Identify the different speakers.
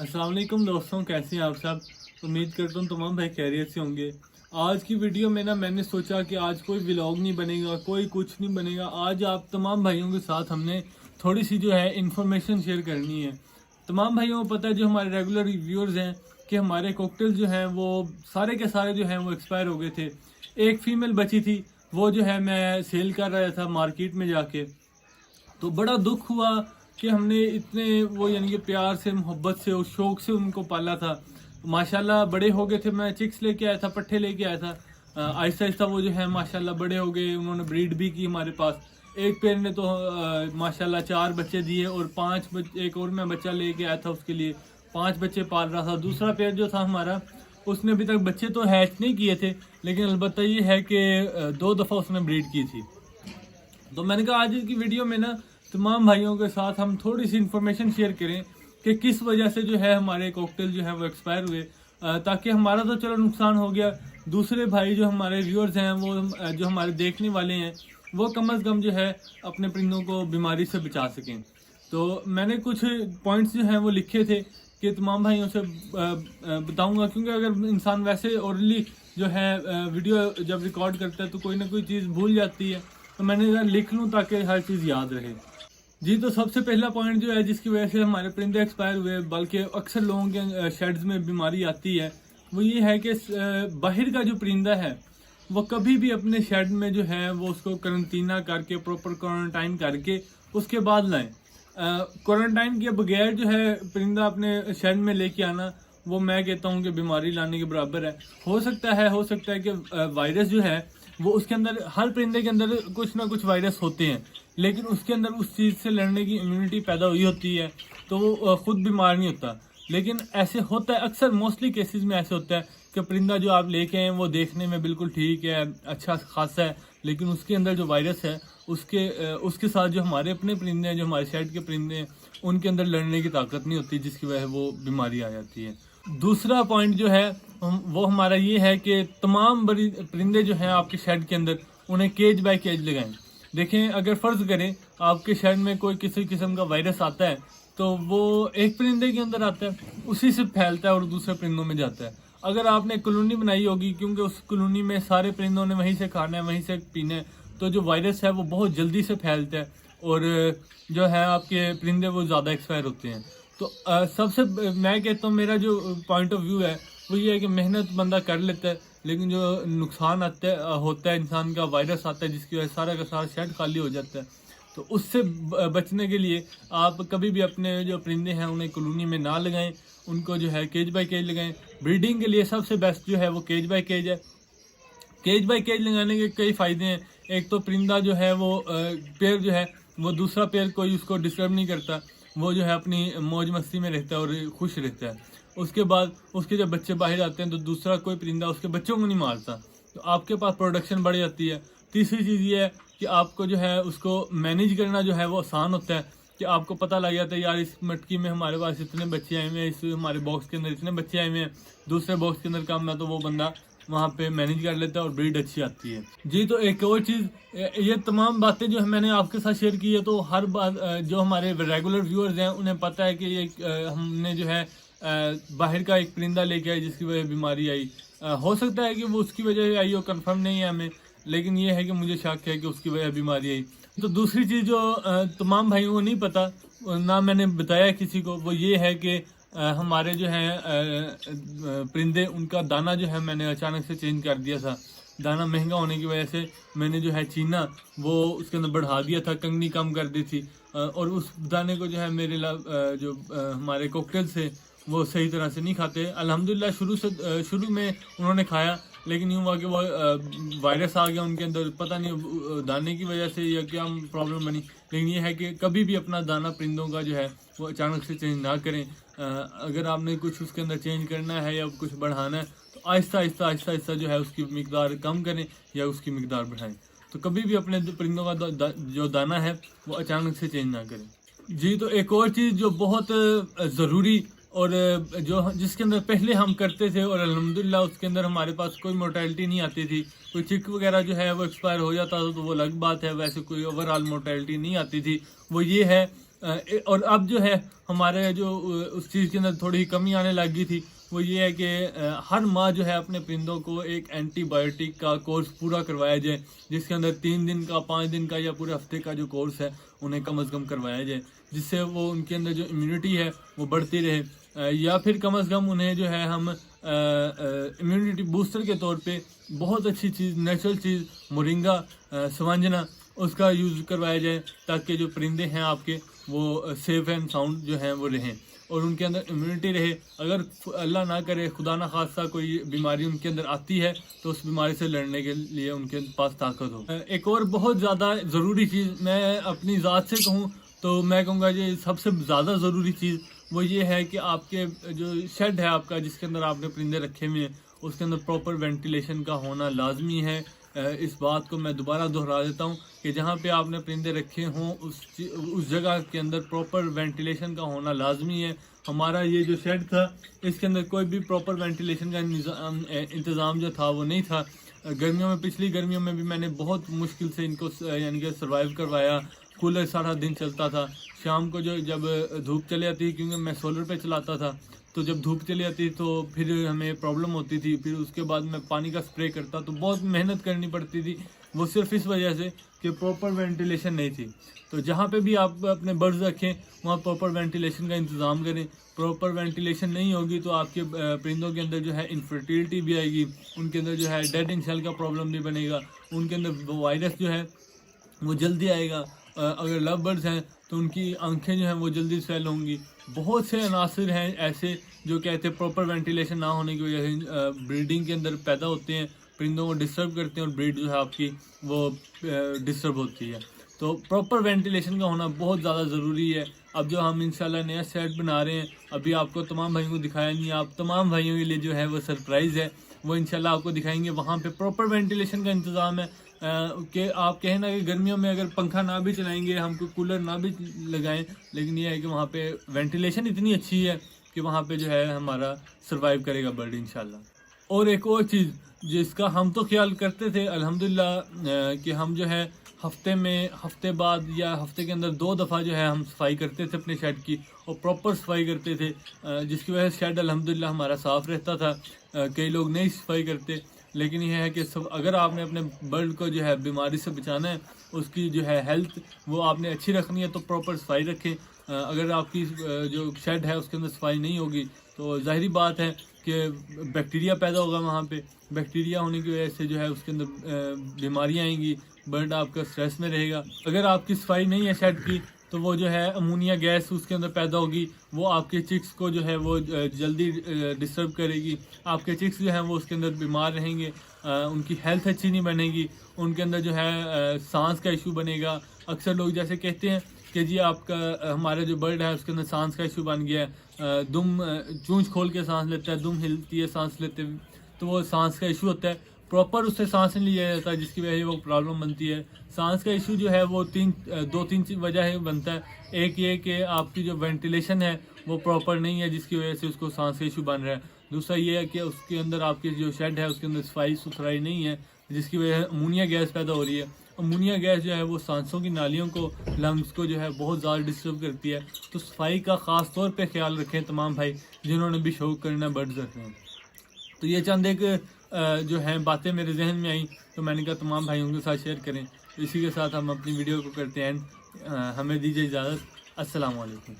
Speaker 1: अस्सलाम वालेकुम दोस्तों, कैसे हैं आप सब। उम्मीद करता हूँ तमाम भाई खैरियत से होंगे। आज की वीडियो में मैंने सोचा कि आज कोई व्लॉग नहीं बनेगा, कोई कुछ नहीं बनेगा। आज आप तमाम भाइयों के साथ हमने थोड़ी सी जो है इन्फॉर्मेशन शेयर करनी है। तमाम भाइयों को पता है, जो हमारे रेगुलर व्यूअर्स हैं, कि हमारे कॉकटेल जो हैं वो सारे के सारे जो हैं वो एक्सपायर हो गए थे। एक फ़ीमेल बची थी, वो जो है मैं सेल कर रहा था मार्केट में जाके। तो बड़ा दुख हुआ कि हमने इतने वो यानी कि प्यार से, मोहब्बत से और शौक़ से उनको पाला था। माशाल्लाह बड़े हो गए थे। मैं चिक्स लेके आया था, पट्ठे लेके आया था। आहिस्ता आहिस्ता वो जो है माशाल्लाह बड़े हो गए। उन्होंने ब्रीड भी की हमारे पास। एक पेड़ ने तो माशाल्लाह 4 बच्चे दिए और 5 एक और मैं बच्चा लेके आया था, उसके लिए 5 बच्चे पाल रहा था। दूसरा पेड़ जो था हमारा, उसने अभी तक बच्चे तो हैच नहीं किए थे, लेकिन अलबत्ता ये है कि 2 दफ़ा उसने ब्रीड की थी। तो मैंने कहा आज की वीडियो में तमाम भाइयों के साथ हम थोड़ी सी इन्फॉर्मेशन शेयर करें कि किस वजह से जो है हमारे कॉकटेल जो है वो एक्सपायर हुए, ताकि हमारा तो चलो नुकसान हो गया, दूसरे भाई जो हमारे व्यूअर्स हैं, वो जो हमारे देखने वाले हैं, वो कम अज़ कम जो है अपने परिंदों को बीमारी से बचा सकें। तो मैंने कुछ पॉइंट्स जो हैं वो लिखे थे कि तमाम भाइयों से बताऊंगा, क्योंकि अगर इंसान वैसे ओरली जो है वीडियो जब रिकॉर्ड करता है तो कोई ना कोई चीज़ भूल जाती है, तो मैंने लिख लूँ ताकि हर चीज़ याद रहे। जी, तो सबसे पहला पॉइंट जो है जिसकी वजह से हमारे परिंदे एक्सपायर हुए, बल्कि अक्सर लोगों के शेड्स में बीमारी आती है, वो ये है कि बाहर का जो परिंदा है वो कभी भी अपने शेड में जो है वो उसको क्वारंटीना करके, प्रॉपर क्वारंटाइन करके उसके बाद लाएं। क्वारंटाइन के बगैर जो है परिंदा अपने शेड में लेके आना, वो मैं कहता हूँ कि बीमारी लाने के बराबर है। हो सकता है कि वायरस जो है वो उसके अंदर, हर परिंदे के अंदर कुछ ना कुछ वायरस होते हैं, लेकिन उसके अंदर उस चीज़ से लड़ने की इम्यूनिटी पैदा हुई होती है, तो वो खुद बीमार नहीं होता। लेकिन ऐसे होता है, अक्सर मोस्टली केसेस में ऐसे होता है कि परिंदा जो आप लेके आए वो देखने में बिल्कुल ठीक है, अच्छा खासा है, लेकिन उसके अंदर जो वायरस है उसके साथ जो हमारे अपने परिंदे हैं, जो हमारे शेड के परिंदे हैं, उनके अंदर लड़ने की ताकत नहीं होती, जिसकी वजह वो बीमारी आ जाती है। दूसरा पॉइंट जो है वो हमारा ये है कि तमाम परिंदे जो हैं आपके शेड के अंदर, उन्हें केज बाय केज लगाएं। देखें, अगर फ़र्ज़ करें आपके शेड में कोई किसी किस्म का वायरस आता है, तो वो एक परिंदे के अंदर आता है, उसी से फैलता है और दूसरे परिंदों में जाता है। अगर आपने कॉलोनी बनाई होगी, क्योंकि उस कॉलोनी में सारे परिंदों ने वहीं से खाना है, वहीं से पीना है, तो जो वायरस है वो बहुत जल्दी से फैलता है और जो है आपके परिंदे वो ज़्यादा एक्सपायर होते हैं। तो सबसे मैं कहता हूँ, मेरा जो पॉइंट ऑफ व्यू है वो ये है कि मेहनत बंदा कर लेता है, लेकिन जो नुकसान होता है इंसान का, वायरस आता है जिसकी वजह से सारा का सारा शेड खाली हो जाता है। तो उससे बचने के लिए आप कभी भी अपने जो परिंदे हैं उन्हें कॉलोनी में ना लगाएं, उनको जो है केज बाय केज लगाएं। ब्रीडिंग के लिए सबसे बेस्ट जो है वो केज बाय केज है। केज बाय केज लगाने के कई फ़ायदे हैं। एक तो परिंदा जो है वो पेड़ जो है वो दूसरा पेड़ कोई उसको डिस्टर्ब नहीं करता, वो जो है अपनी मौज मस्ती में रहता है और खुश रहता है। उसके बाद उसके जब बच्चे बाहर आते हैं तो दूसरा कोई परिंदा उसके बच्चों को नहीं मारता, तो आपके पास प्रोडक्शन बढ़ जाती है। तीसरी चीज़ ये है कि आपको जो है उसको मैनेज करना जो है वो आसान होता है, कि आपको पता लग जाता है यार इस मटकी में हमारे पास इतने बच्चे आए हुए हैं, इस हमारे बॉक्स के अंदर इतने बच्चे आए हुए हैं, दूसरे बॉक्स के अंदर कम है, तो वो बंदा वहाँ पे मैनेज कर लेता है और ब्रीड अच्छी आती है। जी, तो एक और चीज़, ये तमाम बातें जो है मैंने आपके साथ शेयर की है, तो हर बात जो हमारे रेगुलर व्यूअर्स हैं उन्हें पता है कि ये हमने जो है बाहर का एक परिंदा लेके आए जिसकी वजह बीमारी आई। हो सकता है कि वो उसकी वजह आई हो, कंफर्म नहीं है हमें, लेकिन ये है कि मुझे शक है कि उसकी वजह बीमारी आई। तो दूसरी चीज़ जो तमाम भाइयों को नहीं पता, ना मैंने बताया किसी को, वो ये है कि हमारे जो हैं परिंदे, उनका दाना जो है मैंने अचानक से चेंज कर दिया था। दाना महंगा होने की वजह से मैंने जो है चीना वो उसके अंदर बढ़ा दिया था, कंगनी कम कर दी थी, और उस दाने को जो है मेरे जो हमारे कॉकटेल से वो सही तरह से नहीं खाते। अल्हम्दुलिल्लाह शुरू में उन्होंने खाया, लेकिन यूँ हुआ कि वो वायरस आ गया उनके अंदर, पता नहीं दाने की वजह से या क्या प्रॉब्लम बनी। लेकिन ये है कि कभी भी अपना दाना परिंदों का जो है वो अचानक से चेंज ना करें। अगर आपने कुछ उसके अंदर चेंज करना है या कुछ बढ़ाना है, तो आहिस्ता आहिस्ता जो है उसकी मिकदार कम करें या उसकी मिकदार बढ़ाएं। तो कभी भी अपने परिंदों का जो दाना है वो अचानक से चेंज ना करें। जी, तो एक और चीज़ जो बहुत ज़रूरी और जो जिसके अंदर पहले हम करते थे और अल्हम्दुलिल्लाह उसके अंदर हमारे पास कोई मोर्टेलिटी नहीं आती थी, कोई चिक वगैरह जो है वो एक्सपायर हो जाता था तो वो अलग बात है, वैसे कोई ओवरऑल मोर्टेलिटी नहीं आती थी। वो ये है اور اب جو ہے ہمارے جو اس چیز کے اندر تھوڑی کمی آنے لگی تھی وہ یہ ہے کہ ہر ماہ جو ہے اپنے پرندوں کو ایک اینٹی بایوٹک کا کورس پورا کروایا جائے، جس کے اندر 3 دن کا 5 دن کا یا پورے ہفتے کا جو کورس ہے انہیں کم از کم کروایا جائے، جس سے وہ ان کے اندر جو امیونٹی ہے وہ بڑھتی رہے، یا پھر کم از کم انہیں جو ہے ہم امیونٹی بوسٹر کے طور پہ بہت اچھی چیز نیچرل چیز مورنگا سوانجنا اس کا یوز کروایا جائے، تاکہ جو پرندے ہیں آپ کے وہ سیف اینڈ ساؤنڈ جو ہیں وہ رہیں اور ان کے اندر امیونٹی رہے۔ اگر اللہ نہ کرے خدا نہ خواستہ کوئی بیماری ان کے اندر آتی ہے تو اس بیماری سے لڑنے کے لیے ان کے پاس طاقت ہو۔ ایک اور بہت زیادہ ضروری چیز میں اپنی ذات سے کہوں تو میں کہوں گا یہ سب سے زیادہ ضروری چیز وہ یہ ہے کہ آپ کے جو شیڈ ہے آپ کا جس کے اندر آپ نے پرندے رکھے ہوئے ہیں اس کے اندر پراپر وینٹیلیشن کا ہونا لازمی ہے۔ اس بات کو میں دوبارہ دہرا دیتا ہوں کہ جہاں پہ آپ نے پرندے رکھے ہوں اس جگہ کے اندر پراپر وینٹیلیشن کا ہونا لازمی ہے۔ ہمارا یہ جو شیڈ تھا اس کے اندر کوئی بھی پراپر وینٹیلیشن کا انتظام جو تھا وہ نہیں تھا۔ گرمیوں میں پچھلی گرمیوں میں بھی میں نے بہت مشکل سے ان کو یعنی کہ سروائیو کروایا، کولر سارا دن چلتا تھا، شام کو جب دھوپ چلی آتی کیونکہ میں سولر پہ چلاتا تھا تو جب دھوپ چلی آتی تو پھر ہمیں پرابلم ہوتی تھی، پھر اس کے بعد میں پانی کا سپرے کرتا تو بہت محنت کرنی پڑتی تھی، وہ صرف اس وجہ سے کہ پراپر وینٹیلیشن نہیں تھی۔ تو جہاں پہ بھی آپ اپنے برڈز رکھیں وہاں پراپر وینٹیلیشن کا انتظام کریں۔ پراپر وینٹیلیشن نہیں ہوگی تو آپ کے پرندوں کے اندر جو ہے انفرٹیلٹی بھی آئے گی، ان کے اندر جو ہے ڈیڈ ان سیل کا پرابلم بھی بنے گا، ان کے اندر وائرس جو ہے وہ جلدی آئے گا۔ اگر لو برڈز ہیں تو ان کی آنکھیں جو ہیں وہ جلدی سیل ہوں گی۔ بہت سے عناصر ہیں ایسے جو کہتے ہیں پراپر وینٹیلیشن نہ ہونے کی وجہ سے بریڈنگ کے اندر پیدا ہوتے ہیں، پرندوں کو ڈسٹرب کرتے ہیں اور بریڈ جو ہے آپ کی وہ ڈسٹرب ہوتی ہے۔ تو پراپر وینٹیلیشن کا ہونا بہت زیادہ ضروری ہے۔ اب جو ہم انشاءاللہ نیا سیٹ بنا رہے ہیں، ابھی آپ کو تمام بھائیوں کو دکھایا نہیں ہے، آپ تمام بھائیوں کے لیے جو ہے وہ سرپرائز ہے، وہ انشاءاللہ آپ کو دکھائیں گے۔ وہاں پہ پراپر وینٹیلیشن کا انتظام ہے کہ آپ کہیں نا کہ گرمیوں میں اگر پنکھا نہ بھی چلائیں گے، ہم کو کولر نہ بھی لگائیں، لیکن یہ ہے کہ وہاں پہ وینٹیلیشن اتنی اچھی ہے کہ وہاں پہ جو ہے ہمارا سروائیو کرے گا برڈ انشاءاللہ۔ اور ایک اور چیز جس کا ہم تو خیال کرتے تھے الحمدللہ کہ ہم جو ہے ہفتے بعد یا ہفتے کے اندر 2 دفعہ جو ہے ہم صفائی کرتے تھے اپنے شیڈ کی اور پراپر صفائی کرتے تھے، جس کی وجہ سے شیڈ الحمدللہ ہمارا صاف رہتا تھا۔ کئی لوگ نہیں صفائی کرتے، لیکن یہ ہے کہ اگر آپ نے اپنے برڈ کو جو ہے بیماری سے بچانا ہے، اس کی جو ہے ہیلتھ وہ آپ نے اچھی رکھنی ہے تو پراپر صفائی رکھیں۔ اگر آپ کی جو شیڈ ہے اس کے اندر صفائی نہیں ہوگی تو ظاہری بات ہے کہ بیکٹیریا پیدا ہوگا، وہاں پہ بیکٹیریا ہونے کی وجہ سے جو ہے اس کے اندر بیماریاں آئیں گی، برڈ آپ کا اسٹریس میں رہے گا۔ اگر آپ کی صفائی نہیں ہے شیڈ کی تو وہ جو ہے امونیا گیس اس کے اندر پیدا ہوگی، وہ آپ کے چکس کو جو ہے وہ جلدی ڈسٹرب کرے گی، آپ کے چکس جو ہیں وہ اس کے اندر بیمار رہیں گے، ان کی ہیلتھ اچھی نہیں بنے گی، ان کے اندر جو ہے سانس کا ایشو بنے گا۔ اکثر لوگ جیسے کہتے ہیں کہ جی آپ کا ہمارا جو برڈ ہے اس کے اندر سانس کا ایشو بن گیا ہے، دم چونچ کھول کے سانس لیتا ہے، دم ہلتی ہے سانس لیتے، تو وہ سانس کا ایشو ہوتا ہے، پراپر اس سے سانس نہیں لیا جاتا جس کی وجہ سے وہ پرابلم بنتی ہے۔ سانس کا ایشو جو ہے وہ دو تین وجہ ہے بنتا ہے، ایک یہ کہ آپ کی جو وینٹیلیشن ہے وہ پراپر نہیں ہے جس کی وجہ سے اس کو سانس کا ایشو بن رہا ہے، دوسرا یہ ہے کہ اس کے اندر آپ کی جو شیڈ ہے اس کے اندر صفائی ستھرائی نہیں ہے جس کی وجہ سے امونیا گیس پیدا ہو رہی ہے۔ امونیا گیس جو ہے وہ سانسوں کی نالیوں کو لنگس کو جو ہے بہت زیادہ ڈسٹرب کرتی ہے، تو صفائی کا خاص طور پہ خیال رکھیں تمام بھائی جنہوں نے بھی شوق کرنا برڈز رکھنے ہیں۔ تو یہ چند ایک جو ہیں باتیں میرے ذہن میں آئیں تو میں نے کہا تمام بھائیوں کے ساتھ شیئر کریں۔ اسی کے ساتھ ہم اپنی ویڈیو کو کرتے ہیں، ہمیں دیجیے اجازت۔ السلام علیکم۔